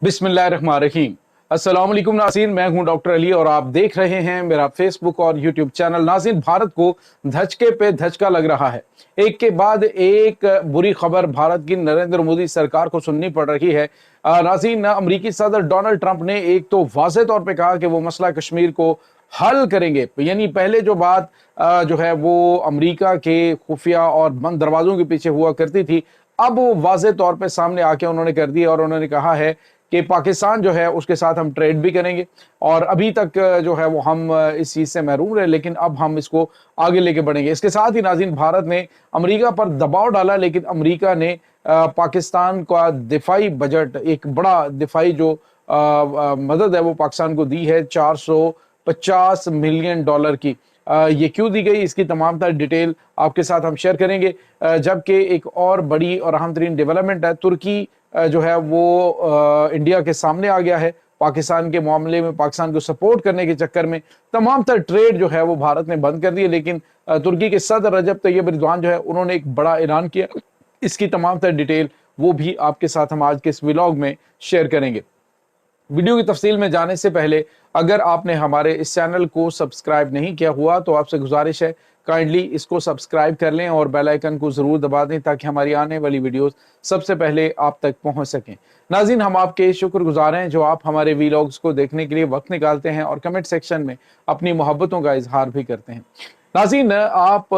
बिस्मिल्लाहिर्रहमानिर्रहीम। अस्सलाम वालेकुम नाज़रीन, मैं हूं डॉक्टर अली और आप देख रहे हैं मेरा फेसबुक और यूट्यूब चैनल। नाज़रीन, भारत को धचके पे धचका लग रहा है। एक के बाद एक बुरी खबर भारत की नरेंद्र मोदी सरकार को सुननी पड़ रही है। नाज़रीन, अमरीकी सदर डोनाल्ड ट्रंप ने एक तो वाज़ेह तौर पे कहा कि वो मसला कश्मीर को हल करेंगे, यानी पहले जो बात जो है वो अमरीका के खुफिया और बंद दरवाजों के पीछे हुआ करती थी, अब वो वाज़ेह तौर पे सामने आके उन्होंने कर दी और उन्होंने कहा है कि पाकिस्तान जो है उसके साथ हम ट्रेड भी करेंगे। और अभी तक जो है वो हम इस चीज़ से महरूम रहे, लेकिन अब हम इसको आगे लेके बढ़ेंगे। इसके साथ ही नाज़रीन, भारत ने अमेरिका पर दबाव डाला, लेकिन अमेरिका ने पाकिस्तान का दिफाई बजट, एक बड़ा दिफाई जो मदद है वो पाकिस्तान को दी है, 450 मिलियन डॉलर की। ये क्यों दी गई, इसकी तमाम तर डिटेल आपके साथ हम शेयर करेंगे। जबकि एक और बड़ी और अहम तरीन डेवलपमेंट है, तुर्की जो है वो इंडिया के सामने आ गया है। पाकिस्तान के मामले में पाकिस्तान को सपोर्ट करने के चक्कर में तमाम तर ट्रेड जो है वो भारत ने बंद कर दी है, लेकिन तुर्की के सदर रजब तैयब एर्दोगान जो है उन्होंने एक बड़ा ऐलान किया। इसकी तमाम तर डिटेल वो भी आपके साथ हम आज के इस व्लॉग में शेयर करेंगे। वीडियो की तफसील में जाने से पहले अगर आपने हमारे इस चैनल को सब्सक्राइब नहीं किया हुआ तो आपसे गुजारिश है, काइंडली इसको सब्सक्राइब कर लें और बेल आइकन को जरूर दबा दें ताकि हमारी आने वाली वीडियोस सबसे पहले आप तक पहुंच सकें। नाज़रीन, हम आपके शुक्रगुजार हैं जो आप हमारे वीलॉग्स को देखने के लिए वक्त निकालते हैं और कमेंट सेक्शन में अपनी मोहब्बतों का इजहार भी करते हैं। नाज़रीन, आप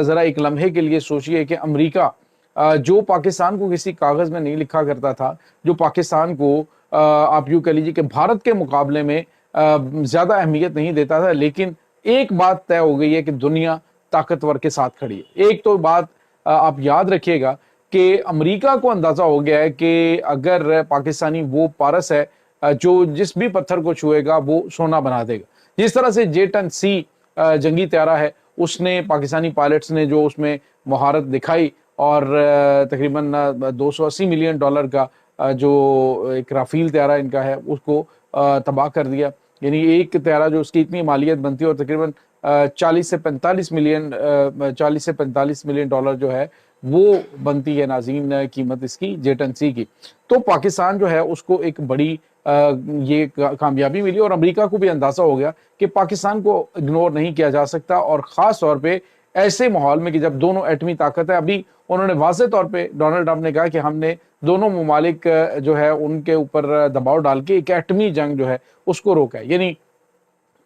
ज़रा एक लम्हे के लिए सोचिए कि अमरीका जो पाकिस्तान को किसी कागज़ में नहीं लिखा करता था, जो पाकिस्तान को आप यूँ कह लीजिए कि भारत के मुकाबले में ज़्यादा अहमियत नहीं देता था, लेकिन एक बात तय हो गई है कि दुनिया ताकतवर के साथ खड़ी है। एक तो बात आप याद रखिएगा कि अमेरिका को अंदाजा हो गया है कि अगर पाकिस्तानी वो पारस है जो जिस भी पत्थर को छुएगा वो सोना बना देगा। जिस तरह से J-10C जंगी त्यारा है, उसने पाकिस्तानी पायलट्स ने जो उसमें महारत दिखाई और तकरीबन 280 मिलियन डॉलर का जो एक राफेल त्यारा इनका है उसको तबाह कर दिया। यानी एक त्यारा जो उसकी इतनी मालियत बनती है और तकरीबन 40 से 45 मिलियन डॉलर जो है वो बनती है नाज़रीन कीमत इसकी J-10C की। तो पाकिस्तान जो है उसको एक बड़ी ये कामयाबी मिली और अमेरिका को भी अंदाजा हो गया कि पाकिस्तान को इग्नोर नहीं किया जा सकता, और ख़ास तौर पे ऐसे माहौल में कि जब दोनों एटमी ताकत है। अभी उन्होंने वाज़ेह तौर पे डोनाल्ड ट्रंप ने कहा कि हमने दोनों ममालिक जो है उनके ऊपर दबाव डाल के एक एटमी जंग जो है उसको रोका है। यानी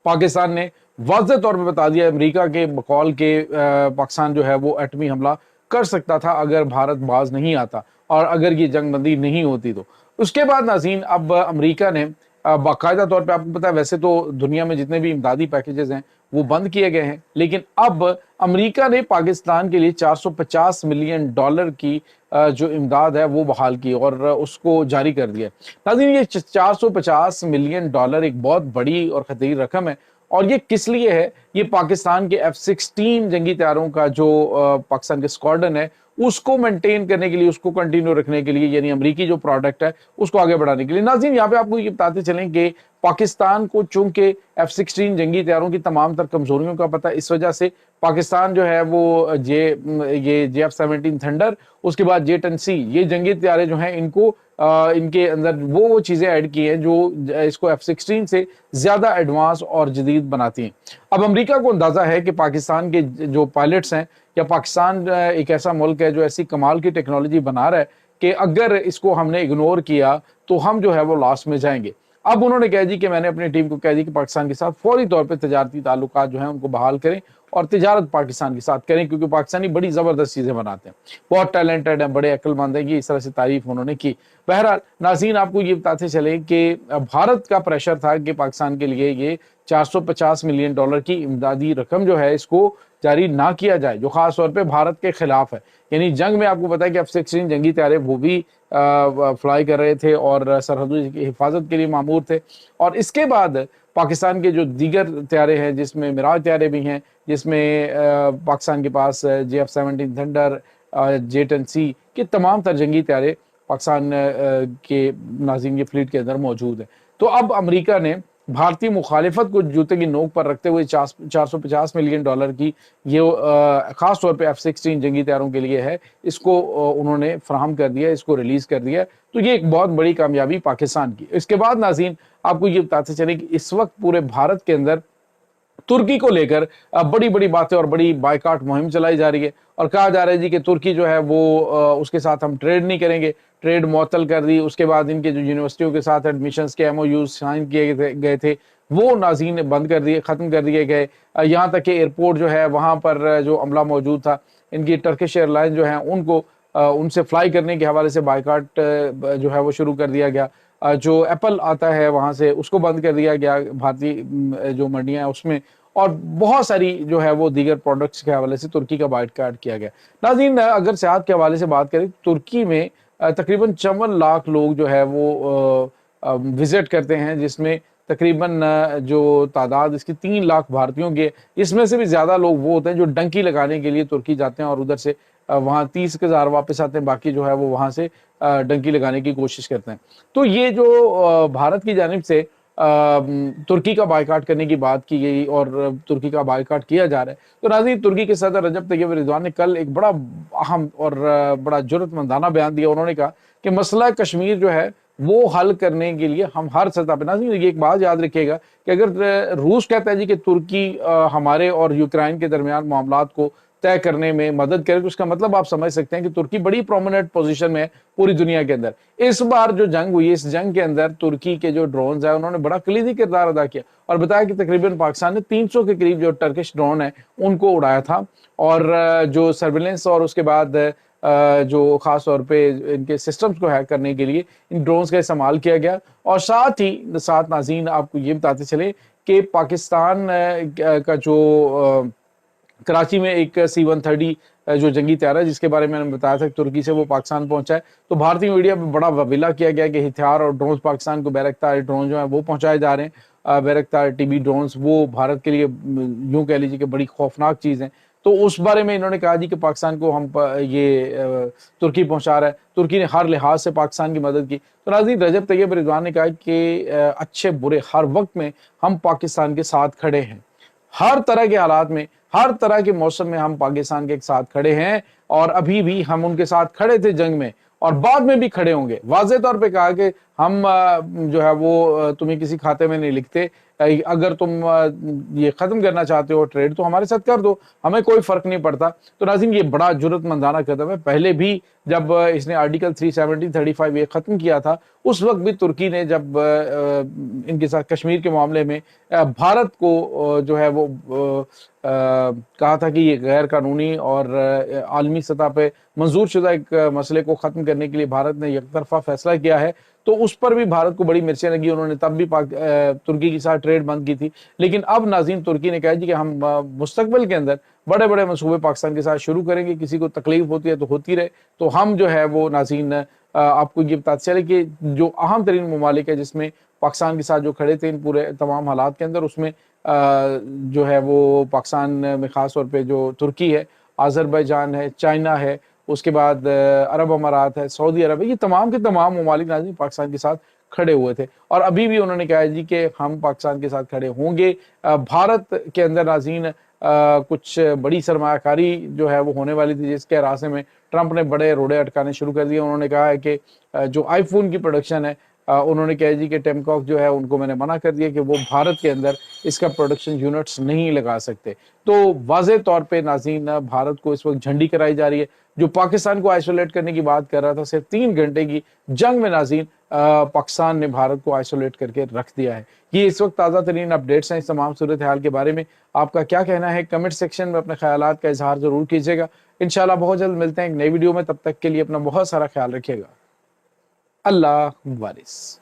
पाकिस्तान ने वाज़ेह तौर पे बता दिया अमेरिका के बकौल के पाकिस्तान जो है वो एटमी हमला कर सकता था अगर भारत बाज नहीं आता और अगर ये जंग बंदी नहीं होती तो। उसके बाद नाज़रीन, अब अमेरिका ने बाकायदा तौर पे, आपको पता है वैसे तो दुनिया में जितने भी इमदादी पैकेजेस हैं वो बंद किए गए हैं, लेकिन अब अमेरिका ने पाकिस्तान के लिए 450 मिलियन डॉलर की जो इमदाद है वो बहाल की और उसको जारी कर दिया। नाज़रीन, ये 450 मिलियन डॉलर एक बहुत बड़ी और खतरनाक रकम है। और ये किस लिए है? ये पाकिस्तान के F-16 जंगी तैयारों का जो पाकिस्तान के स्क्वाड्रन है उसको मेंटेन करने के लिए, उसको कंटिन्यू रखने के लिए, यानी अमेरिकी जो प्रोडक्ट है उसको आगे बढ़ाने के लिए। नाज़रीन, यहाँ पे आपको ये बताते चलें कि पाकिस्तान को चूंकि F-16 जंगी तैयारों की तमाम तर कमजोरियों का पता है, इस वजह से पाकिस्तान जो है वो ये F-17 थंडर, उसके बाद J-10C, ये जंगी तैयारे जो हैं इनको इनके अंदर वो चीज़ें ऐड की हैं जो इसको F-16 से ज़्यादा एडवांस और जदीद बनाती हैं। अब अमेरिका को अंदाज़ा है कि पाकिस्तान के जो पायलट्स हैं, या पाकिस्तान एक ऐसा मुल्क है जो ऐसी कमाल की टेक्नोलॉजी बना रहा है कि अगर इसको हमने इग्नोर किया तो हम जो है वो लास्ट में जाएंगे। अब उन्होंने कह दी कि मैंने अपनी टीम को कह दी कि पाकिस्तान के साथ फौरी तौर पे तजारती ताल्लुकात जो हैं उनको बहाल करें और तिजारत पाकिस्तान के साथ करें, क्योंकि पाकिस्तानी बड़ी ज़बरदस्त चीज़ें बनाते हैं, बहुत टैलेंटेड हैं, बड़े अक्लमंद हैं। ये इस तरह से तारीफ उन्होंने की। बहरहाल नाज़रीन, आपको ये बताते चले कि भारत का प्रेशर था कि पाकिस्तान के लिए ये 450 मिलियन डॉलर की इमदादी रकम जो है इसको जारी ना किया जाए, जो खास तौर पे भारत के खिलाफ है। यानी जंग में आपको पता है कि F-16 जंगी तैयारे वो भी फ्लाई कर रहे थे और सरहदों की हिफाजत के लिए मामूर थे। और इसके बाद पाकिस्तान के जो दीगर तैयारे हैं, जिसमें मिराज तैयारे भी हैं, जिसमें पाकिस्तान के पास F-17 थंडर, J-10C के तमाम तर जंगी तैयारे पाकिस्तान के नाज़रीन के फ्लीट के अंदर मौजूद है। तो अब अमेरिका ने भारतीय मुखालिफत को जूते की नोक पर रखते हुए $450 मिलियन की ये खास तौर पे F-16 जंगी तैयारों के लिए है, इसको उन्होंने फराहम कर दिया, इसको रिलीज कर दिया। तो ये एक बहुत बड़ी कामयाबी पाकिस्तान की। इसके बाद नाज़रीन आपको ये बताते चले कि इस वक्त पूरे भारत के अंदर तुर्की को लेकर बड़ी बड़ी बातें और बड़ी बायकाट मुहिम चलाई जा रही है और कहा जा रहा है जी कि तुर्की जो है वो उसके साथ हम ट्रेड नहीं करेंगे, ट्रेड मुअत्तल कर दी। उसके बाद इनके जो यूनिवर्सिटियों के साथ एडमिशंस के MOU साइन किए गए थे वो नाज़रीन बंद कर दिए, ख़त्म कर दिए गए। यहाँ तक कि एयरपोर्ट जो है वहाँ पर जो अमला मौजूद था, इनकी टर्किश एयरलाइन जो है उनको उनसे फ्लाई करने के हवाले से बायकाट जो है वो शुरू कर दिया गया। जो एप्पल आता है वहाँ से उसको बंद कर दिया गया, भारतीय जो मंडियाँ हैं उसमें, और बहुत सारी जो है वो दीगर प्रोडक्ट्स के हवाले से तुर्की का बायकाट किया गया। नाज़रीन अगर सेहत के हवाले से बात करें, तुर्की में तकरीबन 54 लाख लोग जो है वो विजिट करते हैं, जिसमें तकरीबन जो तादाद इसकी 3 लाख भारतीयों की है। इसमें से भी ज़्यादा लोग वो होते हैं जो डंकी लगाने के लिए तुर्की जाते हैं और उधर से वहाँ 30,000 वापस आते हैं, बाकी जो है वो वहाँ से डंकी लगाने की कोशिश करते हैं। तो ये जो भारत की जानिब से तुर्की का बायकाट करने की बात की गई और तुर्की का बायकाट किया जा रहा है, तो नाज़रीन तुर्की के सदर रजब तैयब एर्दोगान ने कल एक बड़ा अहम और बड़ा जुर्रतमंदाना बयान दिया। उन्होंने कहा कि मसला कश्मीर जो है वो हल करने के लिए हम हर सतह पर, नाज़रीन ये एक बात याद रखिएगा कि अगर रूस कहता है जी कि तुर्की हमारे और यूक्रेन के दरमियान मामलात को तय करने में मदद करे, तो उसका मतलब आप समझ सकते हैं कि तुर्की बड़ी प्रोमिनेंट पोजीशन में है पूरी दुनिया के अंदर। इस बार जो जंग हुई, इस जंग के अंदर तुर्की के जो ड्रोन्स है उन्होंने बड़ा कलीदी किरदार अदा किया और बताया कि तकरीबन पाकिस्तान ने 300 के करीब जो टर्किश ड्रोन है उनको उड़ाया था। और जो सर्विलेंस और उसके बाद जो खास तौर पे इनके सिस्टम्स को हैक करने के लिए इन ड्रोन्स का इस्तेमाल किया गया। और साथ ही साथ नाज़रीन आपको ये बताते चले कि पाकिस्तान का जो कराची में एक C-130 जो जंगी तैयार है, जिसके बारे में मैंने बताया था कि तुर्की से वो पाकिस्तान पहुंचा है, तो भारतीय मीडिया में बड़ा वबीला किया गया कि हथियार और ड्रोन्स पाकिस्तान को, बैरक्तार ड्रोन जो है वो पहुंचाए जा रहे हैं। बैरक्तार TB ड्रोन्स वो भारत के लिए यूं कह लीजिए कि बड़ी खौफनाक चीज़ है। तो उस बारे में इन्होंने कहा जी कि पाकिस्तान को हम ये तुर्की पहुंचा रहा है, तुर्की ने हर लिहाज से पाकिस्तान की मदद की। तो नाज़रीन रजब तैयब एर्दोगान ने कहा कि अच्छे बुरे हर वक्त में हम पाकिस्तान के साथ खड़े हैं, हर तरह के हालात में, हर तरह के मौसम में हम पाकिस्तान के साथ खड़े हैं और अभी भी हम उनके साथ खड़े थे जंग में और बाद में भी खड़े होंगे। वाज़ेह तौर पे कहा कि हम जो है वो तुम्हें किसी खाते में नहीं लिखते, अगर तुम ये ख़त्म करना चाहते हो ट्रेड तो हमारे साथ कर दो, हमें कोई फ़र्क नहीं पड़ता। तो नाज़रीन ये बड़ा जुर्रतमंदाना कदम है। पहले भी जब इसने आर्टिकल 370-35 ये ख़त्म किया था, उस वक्त भी तुर्की ने जब इनके साथ कश्मीर के मामले में भारत को जो है वो कहा था कि ये गैर कानूनी और आलमी सतह पे मंजूर शुदा एक मसले को ख़त्म करने के लिए भारत ने एकतरफा फैसला किया है, तो उस पर भी भारत को बड़ी मिर्चें लगी। उन्होंने तब भी तुर्की के साथ ट्रेड बंद की थी। लेकिन अब नाज़रीन तुर्की ने कहा जी कि हम मुस्तकबिल के अंदर बड़े बड़े मनसूबे पाकिस्तान के साथ शुरू करेंगे, किसी को तकलीफ होती है तो होती रहे। तो हम जो है वो नाज़रीन आपको ये बताते चले कि जो अहम तरीन ममालिक है जिसमें पाकिस्तान के साथ जो खड़े थे इन पूरे तमाम हालात के अंदर, उसमें जो है वो पाकिस्तान में ख़ास तौर पे जो तुर्की है, अज़रबैजान है, चाइना है, उसके बाद अरब अमारात है, सऊदी अरब है, ये तमाम के तमाम ममालिक नाज़रीन पाकिस्तान के साथ खड़े हुए थे और अभी भी उन्होंने कहा जी कि हम पाकिस्तान के साथ खड़े होंगे। भारत के अंदर नाज़रीन कुछ बड़ी सरमायाकारी जो है वो होने वाली थी, जिसके रास्ते में ट्रंप ने बड़े रोड़े अटकाने शुरू कर दिए। उन्होंने कहा है कि जो आईफोन की प्रोडक्शन है, उन्होंने कहा जी कि टेमकॉक जो है उनको मैंने मना कर दिया कि वो भारत के अंदर इसका प्रोडक्शन यूनिट्स नहीं लगा सकते। तो वाज़ेह तौर पे नाज़रीन भारत को इस वक्त झंडी कराई जा रही है। जो पाकिस्तान को आइसोलेट करने की बात कर रहा था, सिर्फ 3 घंटे की जंग में नाज़रीन पाकिस्तान ने भारत को आइसोलेट करके रख दिया है। ये इस वक्त ताज़ा तरीन अपडेट्स हैं इस तमाम सूरत हाल के बारे में। आपका क्या कहना है? कमेंट सेक्शन में अपने ख्यालात का इजहार ज़रूर कीजिएगा। इंशाल्लाह बहुत जल्द मिलते हैं एक नई वीडियो में, तब तक के लिए अपना बहुत सारा ख्याल रखिएगा। अल्लाह वारिस।